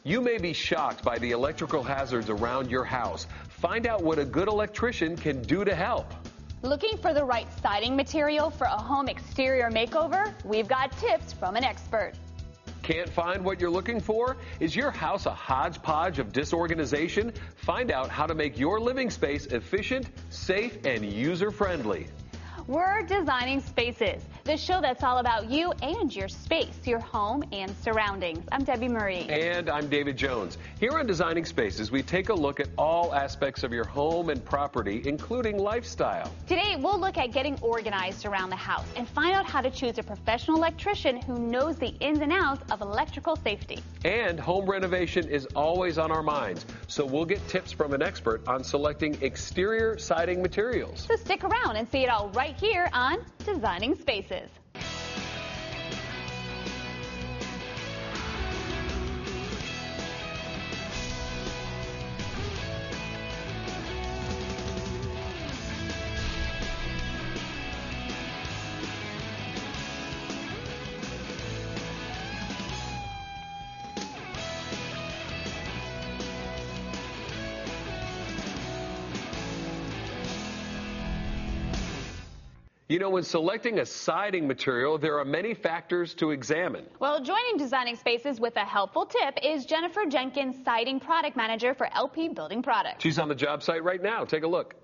You may be shocked by the electrical hazards around your house. Find out what a good electrician can do to help. Looking for the right siding material for a home exterior makeover? We've got tips from an expert. Can't find what you're looking for? Is your house a hodgepodge of disorganization? Find out how to make your living space efficient, safe, and user-friendly. We're Designing Spaces, the show that's all about you and your space, your home and surroundings. I'm Debbie Marie. And I'm David Jones. Here on Designing Spaces, we take a look at all aspects of your home and property, including lifestyle. Today, we'll look at getting organized around the house and find out how to choose a professional electrician who knows the ins and outs of electrical safety. And home renovation is always on our minds, so we'll get tips from an expert on selecting exterior siding materials. So stick around and see it all right here on Designing Spaces. You know, when selecting a siding material, there are many factors to examine. Well, joining Designing Spaces with a helpful tip is Jennifer Jenkins, Siding Product Manager for LP Building Products. She's on the job site right now. Take a look.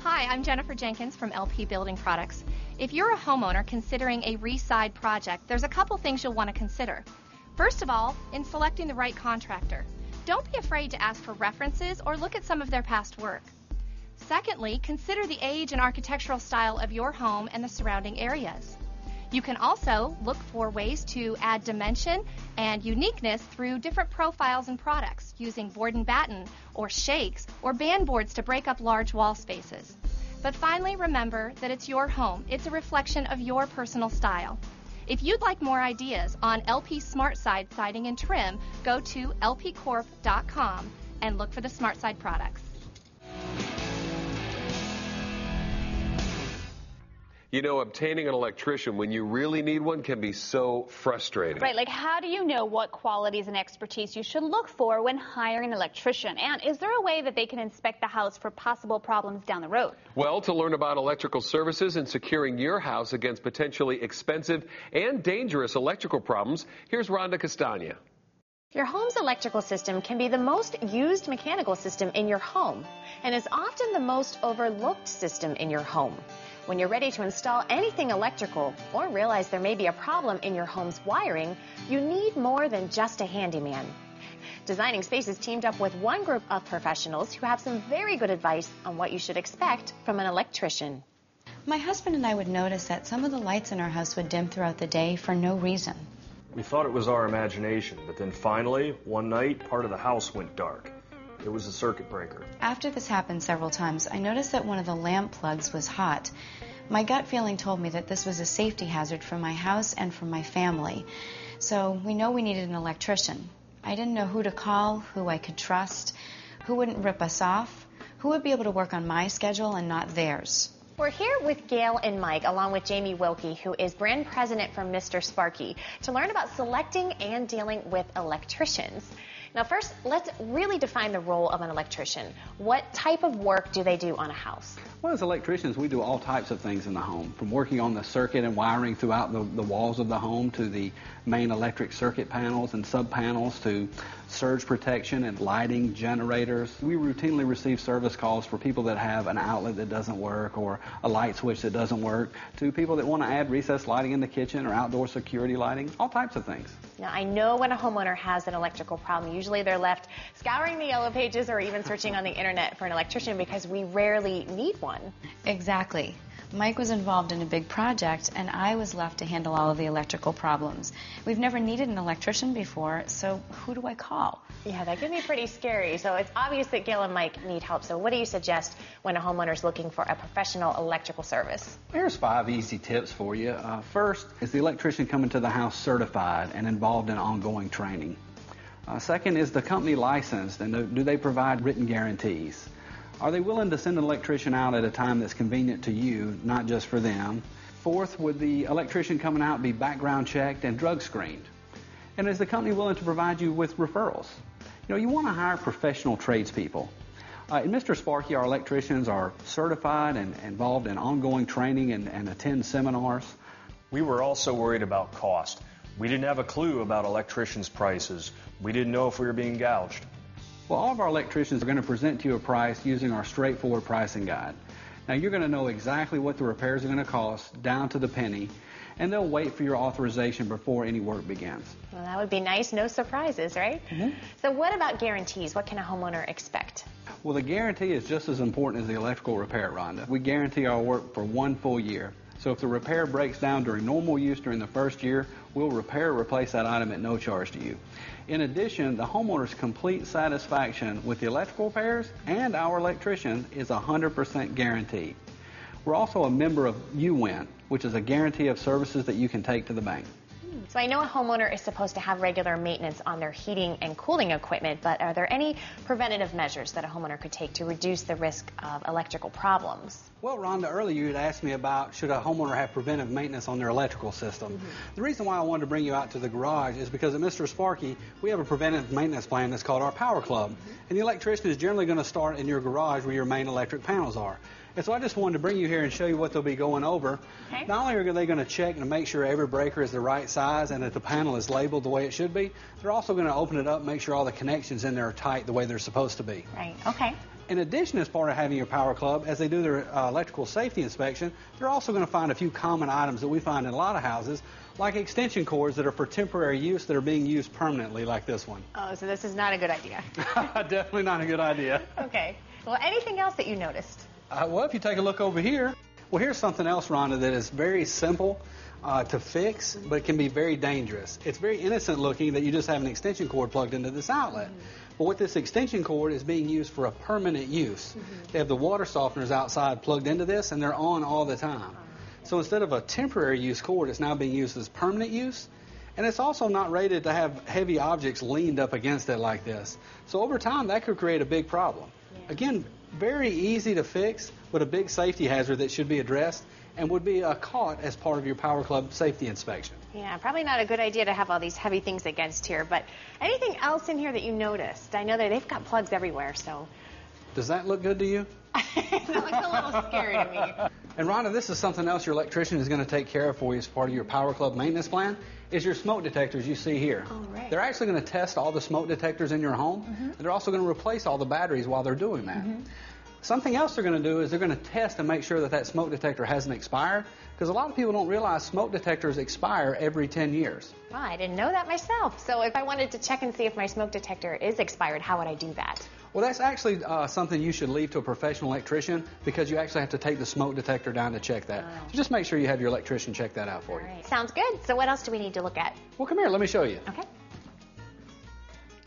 Hi, I'm Jennifer Jenkins from LP Building Products. If you're a homeowner considering a re-side project, there's a couple things you'll want to consider. First of all, in selecting the right contractor, don't be afraid to ask for references or look at some of their past work. Secondly, consider the age and architectural style of your home and the surrounding areas. You can also look for ways to add dimension and uniqueness through different profiles and products, using board and batten or shakes or band boards to break up large wall spaces. But finally, remember that it's your home. It's a reflection of your personal style. If you'd like more ideas on LP Smart Side siding and trim, go to lpcorp.com and look for the Smart Side products. You know, obtaining an electrician when you really need one can be so frustrating. Right, like how do you know what qualities and expertise you should look for when hiring an electrician? And is there a way that they can inspect the house for possible problems down the road? Well, to learn about electrical services and securing your house against potentially expensive and dangerous electrical problems, here's Rhonda Castagna. Your home's electrical system can be the most used mechanical system in your home and is often the most overlooked system in your home. When you're ready to install anything electrical or realize there may be a problem in your home's wiring, you need more than just a handyman. Designing Spaces teamed up with one group of professionals who have some very good advice on what you should expect from an electrician. My husband and I would notice that some of the lights in our house would dim throughout the day for no reason. We thought it was our imagination, but then finally, one night, part of the house went dark. It was a circuit breaker. After this happened several times, I noticed that one of the lamp plugs was hot. My gut feeling told me that this was a safety hazard for my house and for my family. So we know we needed an electrician. I didn't know who to call, who I could trust, who wouldn't rip us off, who would be able to work on my schedule and not theirs. We're here with Gail and Mike, along with Jamie Wilkie, who is brand president for Mr. Sparky, to learn about selecting and dealing with electricians. Now first, let's really define the role of an electrician. What type of work do they do on a house? Well, as electricians, we do all types of things in the home, from working on the circuit and wiring throughout the walls of the home to the main electric circuit panels and sub-panels to surge protection and lighting, generators. We routinely receive service calls for people that have an outlet that doesn't work or a light switch that doesn't work, to people that want to add recessed lighting in the kitchen or outdoor security lighting, all types of things. Now, I know when a homeowner has an electrical problem, usually they're left scouring the yellow pages or even searching on the internet for an electrician because we rarely need one. Exactly. Mike was involved in a big project, and I was left to handle all of the electrical problems. We've never needed an electrician before, so who do I call? Yeah, that can be pretty scary. So it's obvious that Gail and Mike need help. So what do you suggest when a homeowner's looking for a professional electrical service? Here's 5 easy tips for you. First, is the electrician coming to the house certified and involved in ongoing training? Second, is the company licensed, and do they provide written guarantees? Are they willing to send an electrician out at a time that's convenient to you, not just for them? Fourth, would the electrician coming out be background checked and drug screened? And is the company willing to provide you with referrals? You know, you want to hire professional tradespeople. At Mr. Sparky, our electricians are certified and involved in ongoing training and attend seminars. We were also worried about cost. We didn't have a clue about electricians' prices. We didn't know if we were being gouged. Well, all of our electricians are going to present to you a price using our straightforward pricing guide. Now, you're going to know exactly what the repairs are going to cost, down to the penny, and they'll wait for your authorization before any work begins. Well, that would be nice. No surprises, right? So what about guarantees? What can a homeowner expect? Well, the guarantee is just as important as the electrical repair, Rhonda. We guarantee our work for 1 full year. So if the repair breaks down during normal use during the first year, we'll repair or replace that item at no charge to you. In addition, the homeowner's complete satisfaction with the electrical repairs and our electrician is 100% guaranteed. We're also a member of UWIN, which is a guarantee of services that you can take to the bank. So I know a homeowner is supposed to have regular maintenance on their heating and cooling equipment, but are there any preventative measures that a homeowner could take to reduce the risk of electrical problems? Well, Rhonda, earlier you had asked me about should a homeowner have preventive maintenance on their electrical system. The reason why I wanted to bring you out to the garage is because at Mr. Sparky, we have a preventive maintenance plan that's called our Power Club. And the electrician is generally going to start in your garage where your main electric panels are. And so I just wanted to bring you here and show you what they'll be going over. Okay. Not only are they going to check and make sure every breaker is the right size and that the panel is labeled the way it should be, they're also going to open it up and make sure all the connections in there are tight the way they're supposed to be. Right, okay. In addition, as part of having your Power Club, as they do their electrical safety inspection, they're also going to find a few common items that we find in a lot of houses, like extension cords that are for temporary use that are being used permanently, like this one. Oh, so this is not a good idea. Definitely not a good idea. Okay. Well, anything else that you noticed? Well, if you take a look over here, well, here's something else, Rhonda, that is very simple to fix, but it can be very dangerous. It's very innocent looking that you just have an extension cord plugged into this outlet. But with this extension cord is being used for a permanent use. They have the water softeners outside plugged into this, and they're on all the time. So instead of a temporary use cord, it's now being used as permanent use. And it's also not rated to have heavy objects leaned up against it like this. So over time, that could create a big problem. Again, very easy to fix, but a big safety hazard that should be addressed and would be caught as part of your Power Club safety inspection. Yeah, probably not a good idea to have all these heavy things against here, but anything else in here that you noticed? I know that they've got plugs everywhere, so. Does that look good to you? That looks a little scary to me. And Rhonda, this is something else your electrician is going to take care of for you as part of your Power Club maintenance plan, is your smoke detectors you see here. Oh, right. They're actually going to test all the smoke detectors in your home, and they're also going to replace all the batteries while they're doing that. Something else they're going to do is they're going to test and make sure that that smoke detector hasn't expired, because a lot of people don't realize smoke detectors expire every 10 years. Well, I didn't know that myself. So if I wanted to check and see if my smoke detector is expired, how would I do that? Well, that's actually something you should leave to a professional electrician, because you actually have to take the smoke detector down to check that. So just make sure you have your electrician check that out for you. Right. Sounds good. So what else do we need to look at? Well, come here. Let me show you. Okay.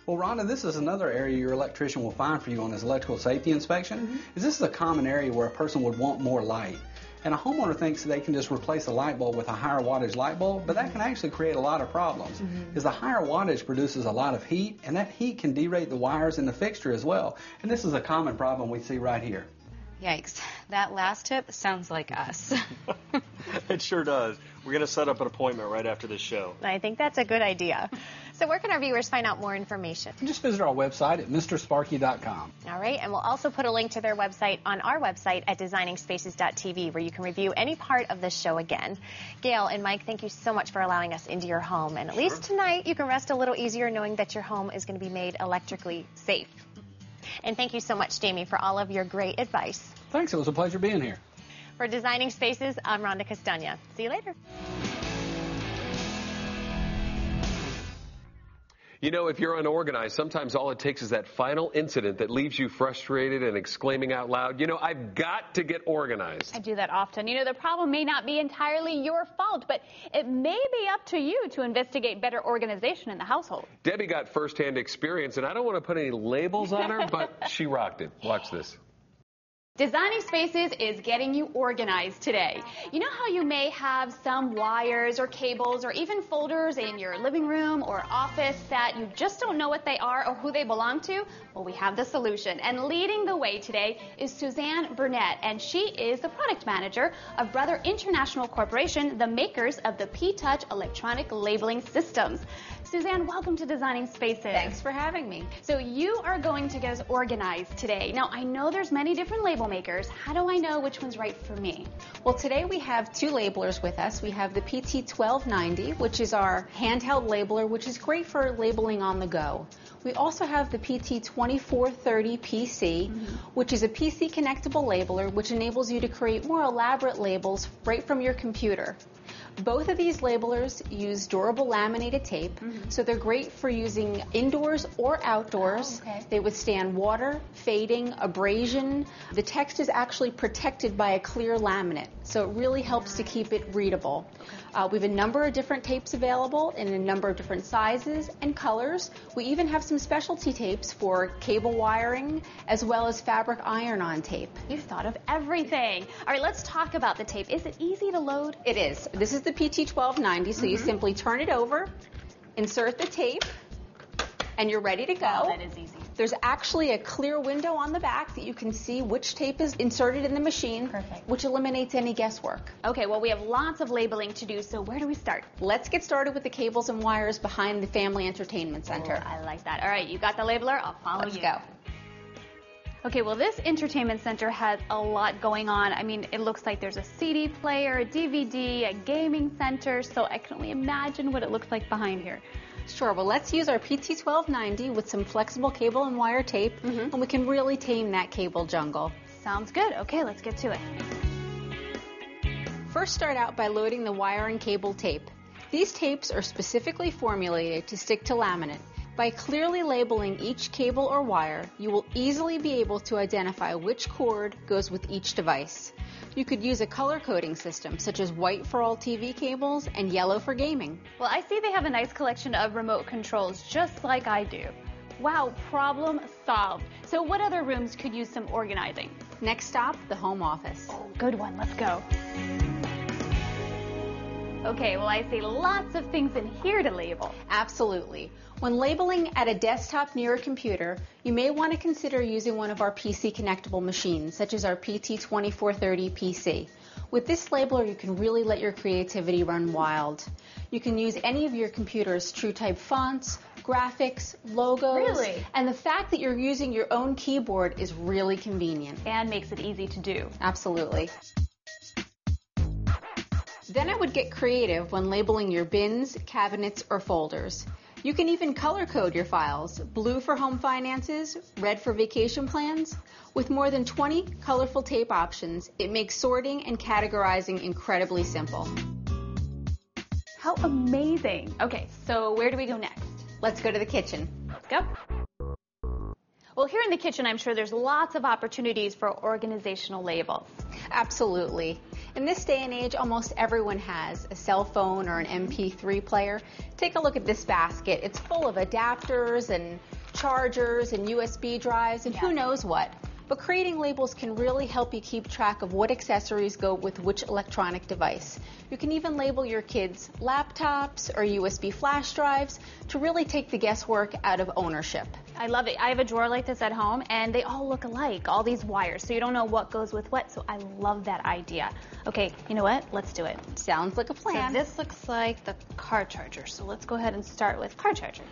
Well, Rhonda, this is another area your electrician will find for you on his electrical safety inspection. This is a common area where a person would want more light. And a homeowner thinks they can just replace a light bulb with a higher wattage light bulb, but that can actually create a lot of problems. Because the higher wattage produces a lot of heat, and that heat can derate the wires in the fixture as well. And this is a common problem we see right here. Yikes. That last tip sounds like us. It sure does. We're going to set up an appointment right after this show. I think that's a good idea. So where can our viewers find out more information? Just visit our website at mrsparky.com. All right, and we'll also put a link to their website on our website at designingspaces.tv, where you can review any part of this show again. Gail and Mike, thank you so much for allowing us into your home. And at least tonight, you can rest a little easier knowing that your home is going to be made electrically safe. And thank you so much, Jamie, for all of your great advice. Thanks. It was a pleasure being here. For Designing Spaces, I'm Rhonda Castagna. See you later. You know, if you're unorganized, sometimes all it takes is that final incident that leaves you frustrated and exclaiming out loud, you know, I've got to get organized. I do that often. You know, the problem may not be entirely your fault, but it may be up to you to investigate better organization in the household. Debbie got firsthand experience, and I don't want to put any labels on her, but she rocked it. Watch this. Designing spaces is getting you organized today. You know how you may have some wires or cables or even folders in your living room or office that you just don't know what they are or who they belong to? Well, we have the solution. And leading the way today is Suzanne Burnett, and she is the product manager of Brother International Corporation, the makers of the P-Touch electronic labeling systems. Suzanne, welcome to Designing Spaces. Thanks for having me. So you are going to get us organized today. Now, I know there's many different label makers. How do I know which one's right for me? Well, today we have two labelers with us. We have the PT1290, which is our handheld labeler, which is great for labeling on the go. We also have the PT2430 PC, which is a PC connectable labeler, which enables you to create more elaborate labels right from your computer. Both of these labelers use durable laminated tape, so they're great for using indoors or outdoors. Oh, okay. They withstand water, fading, abrasion. The text is actually protected by a clear laminate, so it really helps to keep it readable. We have a number of different tapes available in a number of different sizes and colors. We even have some specialty tapes for cable wiring as well as fabric iron-on tape. You've thought of everything. All right, let's talk about the tape. Is it easy to load? It is. This is the PT1290, so you simply turn it over, insert the tape, and you're ready to go. Oh, that is easy. There's actually a clear window on the back that you can see which tape is inserted in the machine, Perfect. which eliminates any guesswork. Okay, well, we have lots of labeling to do, so where do we start? Let's get started with the cables and wires behind the Family Entertainment Center. Oh, I like that. All right, you got the labeler. I'll follow Let's you. go. Okay, well, this entertainment center has a lot going on. I mean, it looks like there's a CD player, a DVD, a gaming center, so I can only imagine what it looks like behind here. Sure, well, let's use our PT1290 with some flexible cable and wire tape, and we can really tame that cable jungle. Sounds good. Okay, let's get to it. First, start out by loading the wire and cable tape. These tapes are specifically formulated to stick to laminate. By clearly labeling each cable or wire, you will easily be able to identify which cord goes with each device. You could use a color coding system, such as white for all TV cables and yellow for gaming. Well, I see they have a nice collection of remote controls, just like I do. Wow, problem solved. So what other rooms could use some organizing? Next stop, the home office. Oh, good one. Let's go. Okay, well, I see lots of things in here to label. Absolutely. When labeling at a desktop near a computer, you may want to consider using one of our PC connectable machines, such as our PT2430 PC. With this labeler, you can really let your creativity run wild. You can use any of your computer's TrueType fonts, graphics, logos. Really? And the fact that you're using your own keyboard is really convenient. And makes it easy to do. Absolutely. Then I would get creative when labeling your bins, cabinets, or folders. You can even color code your files, blue for home finances, red for vacation plans. With more than 20 colorful tape options, it makes sorting and categorizing incredibly simple. How amazing. Okay, so where do we go next? Let's go to the kitchen. Let's go. Well, here in the kitchen, I'm sure there's lots of opportunities for organizational labels. Absolutely. In this day and age, almost everyone has a cell phone or an MP3 player. Take a look at this basket. It's full of adapters and chargers and USB drives and who knows what. But creating labels can really help you keep track of what accessories go with which electronic device. You can even label your kids' laptops or USB flash drives to really take the guesswork out of ownership. I love it. I have a drawer like this at home, and they all look alike, all these wires, so you don't know what goes with what, so I love that idea. Okay, you know what? Let's do it. Sounds like a plan. So this looks like the car charger, so let's go ahead and start with car charger.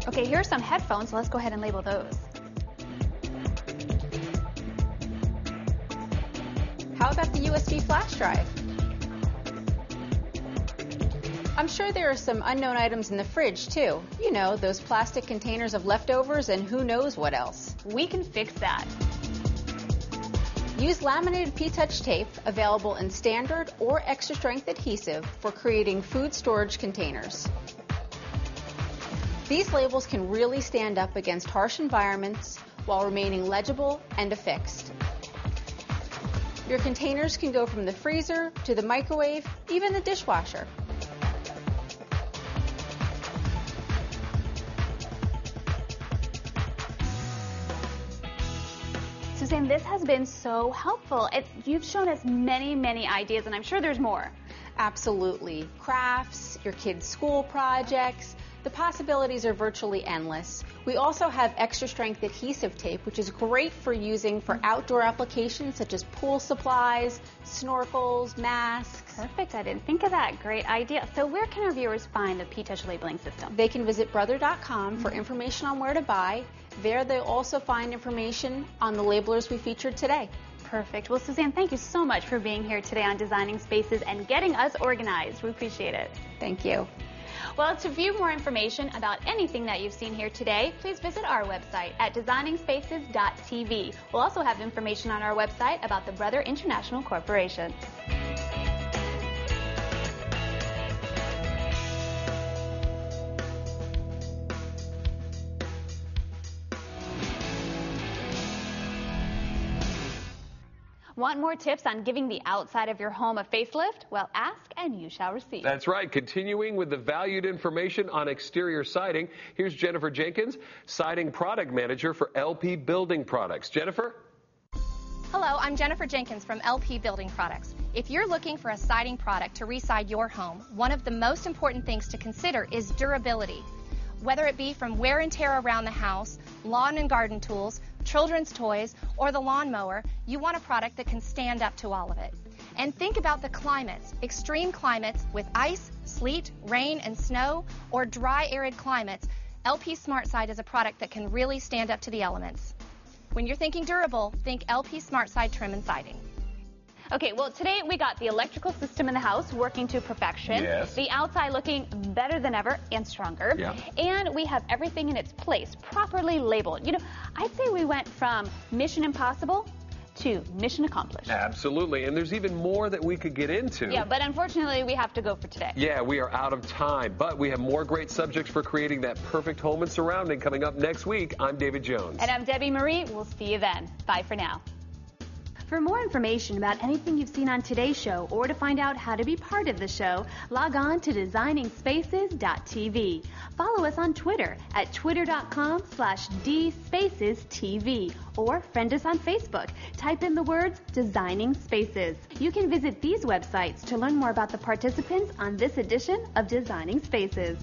Okay, here are some headphones, so let's go ahead and label those. How about the USB flash drive? I'm sure there are some unknown items in the fridge too. You know, those plastic containers of leftovers and who knows what else. We can fix that. Use laminated P-Touch tape, available in standard or extra strength adhesive, for creating food storage containers. These labels can really stand up against harsh environments while remaining legible and affixed. Your containers can go from the freezer to the microwave, even the dishwasher. Suzanne, this has been so helpful. You've shown us many ideas, and I'm sure there's more. Absolutely. Crafts, your kids' school projects, the possibilities are virtually endless. We also have extra strength adhesive tape, which is great for using for outdoor applications such as pool supplies, snorkels, masks. Perfect. I didn't think of that. Great idea. So where can our viewers find the P-Touch labeling system? They can visit brother.com for information on where to buy. There they'll also find information on the labelers we featured today. Perfect. Well, Suzanne, thank you so much for being here today on Designing Spaces and getting us organized. We appreciate it. Thank you. Well, to view more information about anything that you've seen here today, please visit our website at designingspaces.tv. We'll also have information on our website about the Brother International Corporation. Want more tips on giving the outside of your home a facelift? Well, ask and you shall receive. That's right. Continuing with the valued information on exterior siding, here's Jennifer Jenkins, Siding Product Manager for LP Building Products. Jennifer? Hello, I'm Jennifer Jenkins from LP Building Products. If you're looking for a siding product to reside your home, one of the most important things to consider is durability. Whether it be from wear and tear around the house, lawn and garden tools, children's toys, or the lawnmower, you want a product that can stand up to all of it. And think about the climates, extreme climates with ice, sleet, rain, and snow, or dry, arid climates. LP SmartSide is a product that can really stand up to the elements. When you're thinking durable, think LP SmartSide Trim and Siding. Okay, well, today we got the electrical system in the house working to perfection. Yes. The outside looking better than ever and stronger. Yeah. And we have everything in its place, properly labeled. You know, I'd say we went from mission impossible to mission accomplished. Absolutely. And there's even more that we could get into. Yeah, but unfortunately, we have to go for today. Yeah, we are out of time, but we have more great subjects for creating that perfect home and surrounding coming up next week. I'm David Jones. And I'm Debbie Marie. We'll see you then. Bye for now. For more information about anything you've seen on today's show or to find out how to be part of the show, log on to designingspaces.tv. Follow us on Twitter at twitter.com/dspacestv or friend us on Facebook. Type in the words Designing Spaces. You can visit these websites to learn more about the participants on this edition of Designing Spaces.